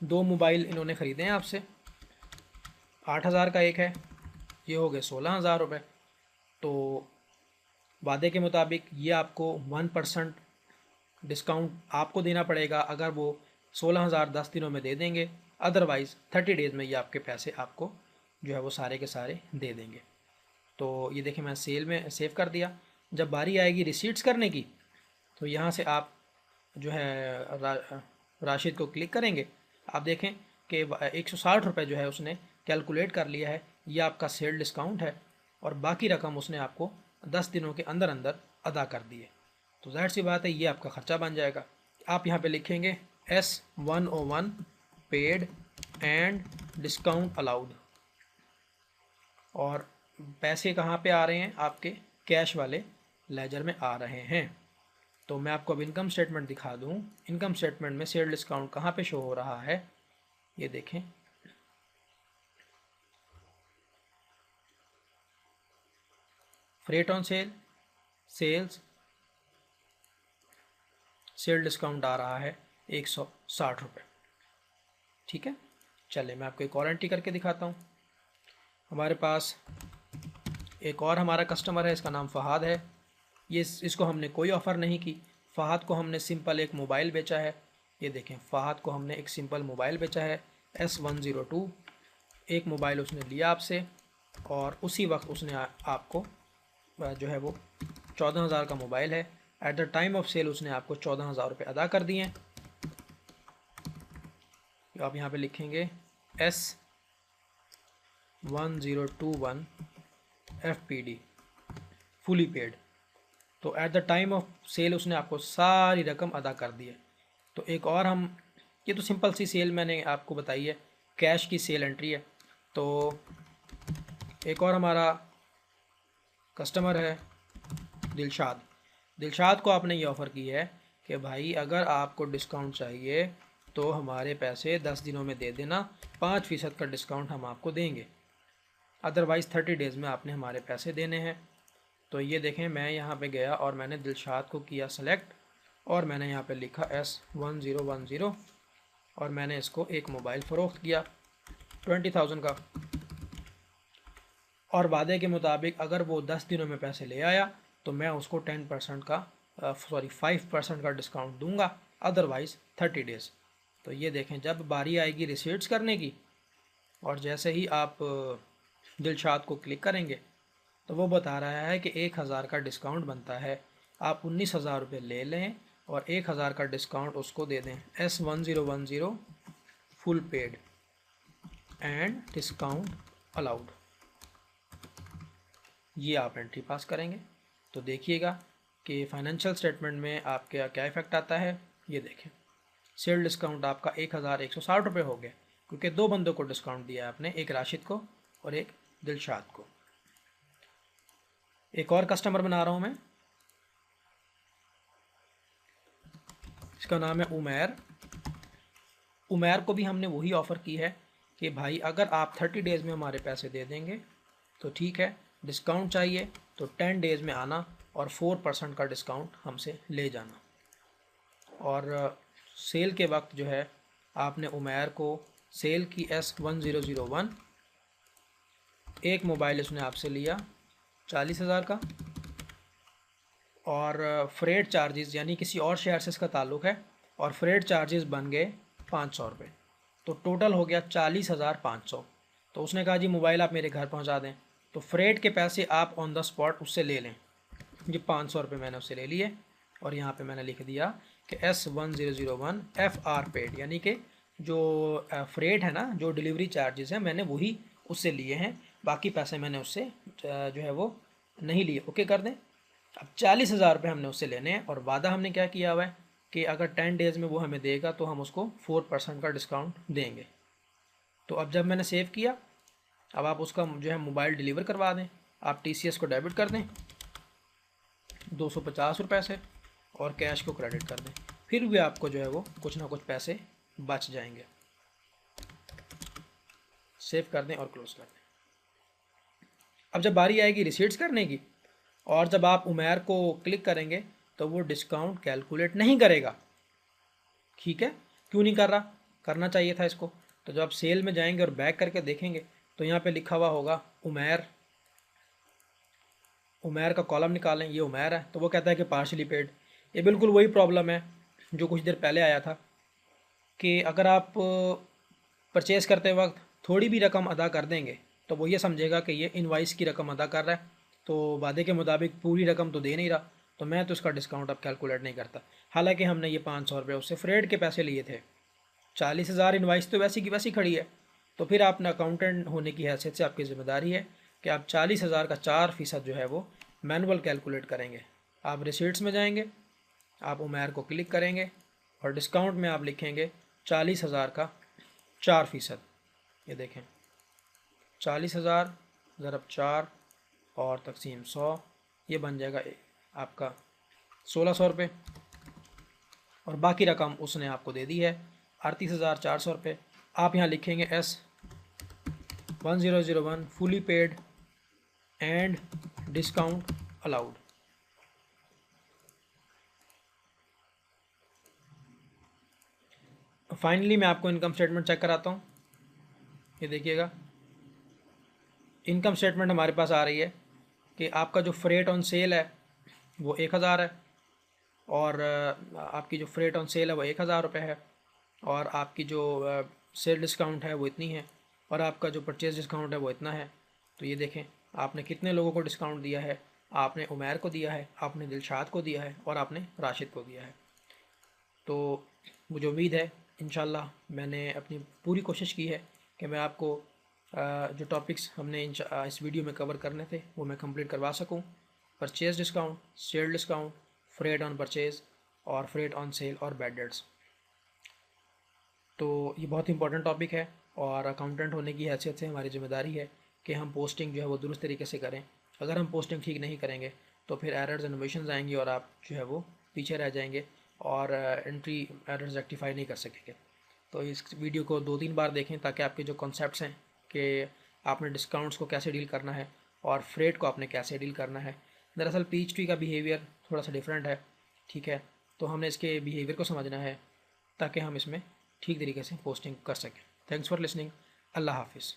2 मोबाइल इन्होंने ख़रीदे हैं आपसे, 8000 का एक है, ये हो गए 16,000 रुपये। तो वादे के मुताबिक ये आपको 1% डिस्काउंट आपको देना पड़ेगा अगर वो 16,000 10 दिनों में दे देंगे, अदरवाइज़ 30 डेज़ में ये आपके पैसे आपको जो है वो सारे के सारे दे देंगे। तो ये देखें मैं सेल में सेव कर दिया। जब बारी आएगी रिसीट्स करने की तो यहाँ से आप जो है राशिद को क्लिक करेंगे, आप देखें कि 160 रुपये जो है उसने कैलकुलेट कर लिया है, ये आपका सेल डिस्काउंट है, और बाकी रकम उसने आपको 10 दिनों के अंदर अंदर अदा कर दी है। तो ज़ाहिर सी बात है ये आपका ख़र्चा बन जाएगा। आप यहाँ पे लिखेंगे S101 paid and discount allowed, और पैसे कहाँ पे आ रहे हैं, आपके कैश वाले लेजर में आ रहे हैं। तो मैं आपको अब इनकम स्टेटमेंट दिखा दूँ। इनकम स्टेटमेंट में सेल डिस्काउंट कहाँ पे शो हो रहा है, ये देखें। Freight on sale, sales, sale discount आ रहा है 160 रुपये, ठीक है। चलिए मैं आपको एक और एंट्री करके दिखाता हूँ। हमारे पास एक और हमारा कस्टमर है, इसका नाम फ़हाद है। ये इसको हमने कोई ऑफ़र नहीं की, फ़हाद को हमने सिंपल एक मोबाइल बेचा है। ये देखें फ़हाद को हमने एक सिंपल मोबाइल बेचा है S102। एक मोबाइल उसने लिया आपसे और उसी वक्त उसने आपको जो है वो 14,000 का मोबाइल है। At the time of sale उसने आपको 14,000 रुपये अदा कर दिए हैं। तो आप यहाँ पे लिखेंगे S1021 FPD फुली पेड। तो at the time of sale उसने आपको सारी रकम अदा कर दी है। तो एक और हम, ये तो सिंपल सी सेल मैंने आपको बताई है, कैश की सेल एंट्री है। तो एक और हमारा कस्टमर है दिलशाद। दिलशाद को आपने ये ऑफ़र की है कि भाई अगर आपको डिस्काउंट चाहिए तो हमारे पैसे 10 दिनों में दे देना, 5% का डिस्काउंट हम आपको देंगे, अदरवाइज़ 30 डेज़ में आपने हमारे पैसे देने हैं। तो ये देखें मैं यहाँ पे गया और मैंने दिलशाद को किया सेलेक्ट, और मैंने यहाँ पे लिखा S1010, और मैंने इसको एक मोबाइल फ़रोख्त किया 20,000 का, और वादे के मुताबिक अगर वो 10 दिनों में पैसे ले आया तो मैं उसको 10% का 5% का डिस्काउंट दूंगा, अदरवाइज़ 30 डेज़। तो ये देखें जब बारी आएगी रिसीट्स करने की, और जैसे ही आप दिलशाद को क्लिक करेंगे तो वो बता रहा है कि 1000 का डिस्काउंट बनता है, आप 19,000 रुपये ले लें और 1000 का डिस्काउंट उसको दे दें। S1010 full paid and discount allowed, ये आप एंट्री पास करेंगे। तो देखिएगा कि फाइनेंशियल स्टेटमेंट में आपके क्या इफेक्ट आता है। ये देखें, सेल डिस्काउंट आपका 1160 रुपये हो गया, क्योंकि दो बंदों को डिस्काउंट दिया है आपने, एक राशिद को और एक दिलशाद को। एक और कस्टमर बना रहा हूँ मैं, इसका नाम है उमैर। उमैर को भी हमने वही ऑफ़र की है कि भाई अगर आप 30 डेज़ में हमारे पैसे दे देंगे तो ठीक है, डिस्काउंट चाहिए तो 10 डेज़ में आना और 4% का डिस्काउंट हमसे ले जाना। और सेल के वक्त जो है आपने उमैर को सेल की S1001, एक मोबाइल उसने आपसे लिया 40,000 का, और फ्रेट चार्जेस यानी किसी और शहर से इसका ताल्लुक़ है और फ्रेट चार्जेस बन गए 500 रुपये, तो टोटल हो गया 40,500। तो उसने कहा जी मोबाइल आप मेरे घर पहुंचा दें, तो फ्रेट के पैसे आप ऑन द स्पॉट उससे ले लें। ये 500 रुपये मैंने उससे ले लिए और यहाँ पे मैंने लिख दिया कि S1001 FR पेड, यानी कि जो फ्रेट है ना, जो डिलीवरी चार्जेस हैं मैंने वही उससे लिए हैं, बाकी पैसे मैंने उससे जो है वो नहीं लिए। ओके कर दें। अब 40,000 रुपये हमने उससे लेने हैं और वादा हमने क्या किया हुआ है कि अगर 10 डेज़ में वो हमें देगा तो हम उसको 4% का डिस्काउंट देंगे। तो अब जब मैंने सेव किया, अब आप उसका जो है मोबाइल डिलीवर करवा दें, आप TCS को डेबिट कर दें 250 रुपये से और कैश को क्रेडिट कर दें, फिर भी आपको जो है वो कुछ ना कुछ पैसे बच जाएंगे। सेव कर दें और क्लोज कर दें। अब जब बारी आएगी रिसीट्स करने की और जब आप उमैर को क्लिक करेंगे तो वो डिस्काउंट कैलकुलेट नहीं करेगा। ठीक है, क्यों नहीं कर रहा? करना चाहिए था इसको। तो जब आप सेल में जाएंगे और बैक करके देखेंगे तो यहाँ पे लिखा हुआ होगा उमैर, उमैर का कॉलम निकालें, ये उमैर है, तो वो कहता है कि पार्शली पेड। ये बिल्कुल वही प्रॉब्लम है जो कुछ देर पहले आया था कि अगर आप परचेज़ करते वक्त थोड़ी भी रकम अदा कर देंगे तो वो ये समझेगा कि ये इनवाइस की रकम अदा कर रहा है, तो वादे के मुताबिक पूरी रकम तो दे नहीं रहा, तो मैं तो इसका डिस्काउंट अब कैलकुलेट नहीं करता। हालांकि हमने ये 500 रुपये उससे फ्रेड के पैसे लिए थे, 40,000 इनवाइस तो वैसी की वैसी खड़ी है। तो फिर आपने अकाउंटेंट होने की हैसियत से आपकी ज़िम्मेदारी है कि आप 40,000 का 4% जो है वो मैनुअल कैलकुलेट करेंगे। आप रिसीट्स में जाएंगे, आप उमैर को क्लिक करेंगे और डिस्काउंट में आप लिखेंगे 40,000 का 4%। ये देखें 40,000 ज़रब 4 और तकसीम 100, ये बन जाएगा आपका 1,600 रुपये और बाकी रकम उसने आपको दे दी है 38,400 रुपये। आप यहाँ लिखेंगे S1001 fully paid and discount allowed. Finally मैं आपको इनकम स्टेटमेंट चेक कराता हूँ। ये देखिएगा, इनकम स्टेटमेंट हमारे पास आ रही है कि आपका जो फ्रेट ऑन सेल है वो 1,000 है और आपकी जो फ्रेट ऑन सेल है वो 1,000 रुपये है और आपकी जो सेल डिस्काउंट है वो इतनी है और आपका जो परचेज़ डिस्काउंट है वो इतना है। तो ये देखें आपने कितने लोगों को डिस्काउंट दिया है। आपने उमैर को दिया है, आपने दिलशाद को दिया है और आपने राशिद को दिया है। तो मुझे उम्मीद है इंशाल्लाह मैंने अपनी पूरी कोशिश की है कि मैं आपको जो टॉपिक्स हमने इस वीडियो में कवर करने थे वो मैं कंप्लीट करवा सकूं। Purchase discount, sale discount, freight on purchase और फ्रेट ऑन सेल और बैड डेट्स। तो ये बहुत इंपॉर्टेंट टॉपिक है और अकाउंटेंट होने की हैसियत से हमारी ज़िम्मेदारी है कि हम पोस्टिंग जो है वो दुरुस्त तरीके से करें। अगर हम पोस्टिंग ठीक नहीं करेंगे तो फिर एरर्स एंड ओमिशंस आएंगी और आप जो है वो पीछे रह जाएंगे और एंट्री एरर्स रेक्टिफाई नहीं कर सकेंगे। तो इस वीडियो को 2-3 बार देखें ताकि आपके जो कॉन्सेप्ट्स हैं कि आपने डिस्काउंट्स को कैसे डील करना है और फ्रेट को आपने कैसे डील करना है। दरअसल PHP का बिहेवियर थोड़ा सा डिफरेंट है, ठीक है, तो हमने इसके बिहेवियर को समझना है ताकि हम इसमें ठीक तरीके से पोस्टिंग कर सकें। Thanks for listening. अल्लाह हाफिज़।